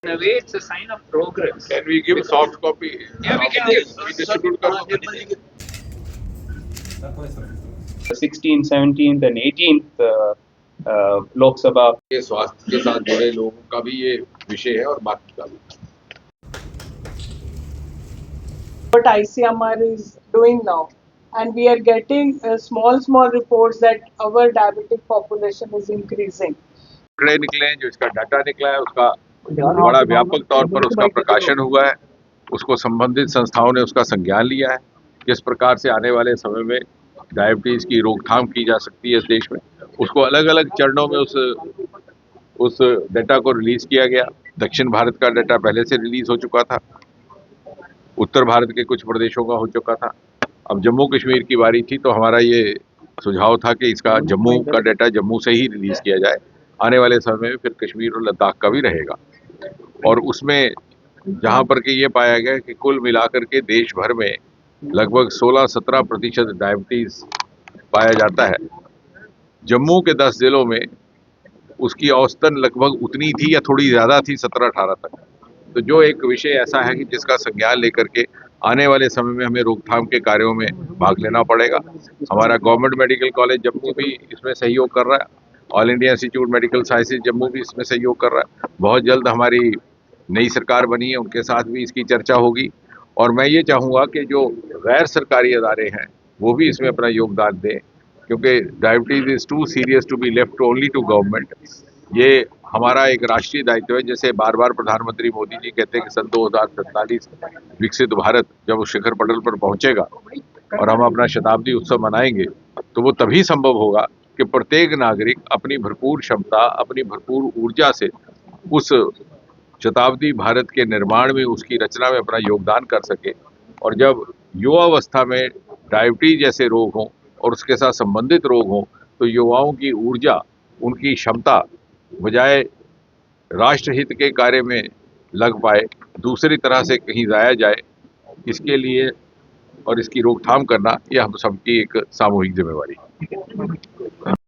In a way, it's a sign of progress. Can we give soft copy? Yeah, we can give. We distribute कर 16th, 17th and 18th Lok Sabha. ये स्वास्थ्य के साथ जुड़े लोगों का भी ये विषय है और बाकी का भी। What ICMR is doing now, and we are getting small reports that our diabetic population is increasing. आंकड़े निकले हैं, जो इसका डाटा निकला है, उसका बड़ा व्यापक तौर पर उसका प्रकाशन हुआ है, उसको संबंधित संस्थाओं ने उसका संज्ञान लिया है। किस प्रकार से आने वाले समय में डायबिटीज की रोकथाम की जा सकती है इस देश में, उसको अलग अलग चरणों में उस डाटा को रिलीज किया गया। दक्षिण भारत का डाटा पहले से रिलीज हो चुका था, उत्तर भारत के कुछ प्रदेशों का हो चुका था। अब जम्मू कश्मीर की बारी थी, तो हमारा ये सुझाव था कि इसका जम्मू का डाटा जम्मू से ही रिलीज किया जाए। आने वाले समय में फिर कश्मीर और लद्दाख का भी रहेगा, और उसमें जहां पर कि ये पाया गया कि कुल मिलाकर के देश भर में लगभग 16-17% डायबिटीज पाया जाता है। जम्मू के 10 जिलों में उसकी औसतन लगभग उतनी थी या थोड़ी ज़्यादा थी, 17-18 तक। तो जो एक विषय ऐसा है कि जिसका संज्ञान लेकर के आने वाले समय में हमें रोकथाम के कार्यों में भाग लेना पड़ेगा। हमारा गवर्नमेंट मेडिकल कॉलेज जम्मू भी इसमें सहयोग कर रहा है, all India institute medical sciences Jammu भी इसमें सहयोग कर रहा है। बहुत जल्द हमारी नई सरकार बनी है, उनके साथ भी इसकी चर्चा होगी, और मैं ये चाहूँगा कि जो गैर सरकारी अदारे हैं वो भी इसमें अपना योगदान दें, क्योंकि diabetes is too serious to be left only to government. ये हमारा एक राष्ट्रीय दायित्व है। जैसे बार बार प्रधानमंत्री मोदी जी कहते हैं कि सन 2047 विकसित भारत जब उस शिखर पटल पर पहुंचेगा और हम अपना शताब्दी उत्सव मनाएंगे, तो वो तभी संभव होगा कि प्रत्येक नागरिक अपनी भरपूर क्षमता, अपनी भरपूर ऊर्जा से उस शताब्दी भारत के निर्माण में, उसकी रचना में अपना योगदान कर सके। और जब युवावस्था में डायबिटीज जैसे रोग हों और उसके साथ संबंधित रोग हों, तो युवाओं की ऊर्जा, उनकी क्षमता बजाय राष्ट्रहित के कार्य में लग पाए, दूसरी तरह से कहीं जाया जाए, इसके लिए और इसकी रोकथाम करना, यह हम सबकी एक सामूहिक जिम्मेवारी है।